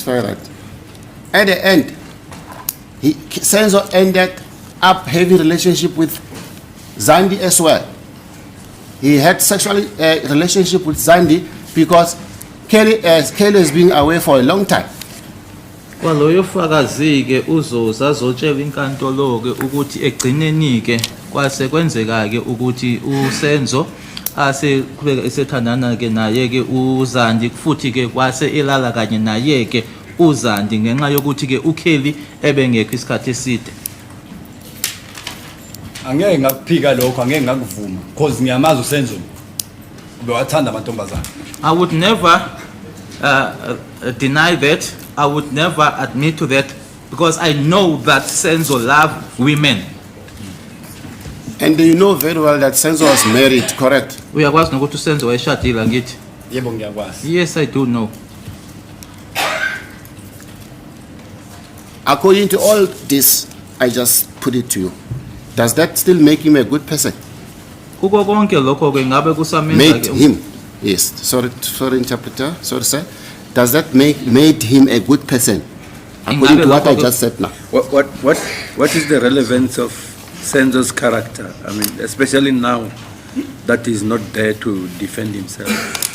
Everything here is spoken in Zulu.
satisfy that. At the end, Senzo ended up having relationship with Zandi as well. He had sexual relationship with Zandi because Kelly has been away for a long time. Kwaloyo fakazi ke uzoza azotshela inkantolo ke ukuthi egcineni ke kwase kwenzeka ke ukuthi uSenzo ase qhubeka esethandana ke naye ke uZandi futhi ke kwase elala kanye naye ke uZandi ngenxa yokuthi ke uKelly ebengekho isikhathi eside. Angeke ngakuphika lokho, angeke ngakuvuma because ngiyamazi uSenzo ubewathanda amantombazana. I would never deny that. I would never admit to that because I know that Senzo loved women. And you know very well that Senzo was married, correct? Uyakwazi nokuthi uSenzo wayeshadile angithi? Yebo ngiyakwazi. Yes, I do know. According to all this, I just put it to you. Does that still make him a good person? Kuko konke lokho ke ngabe kusamenza Made ke him, yes. Sorry, interpreter. Sorry, sir. Does that made him a good person? According to what I just said now. What is the relevance of Senzo's character? I mean, especially now that he's not there to defend himself.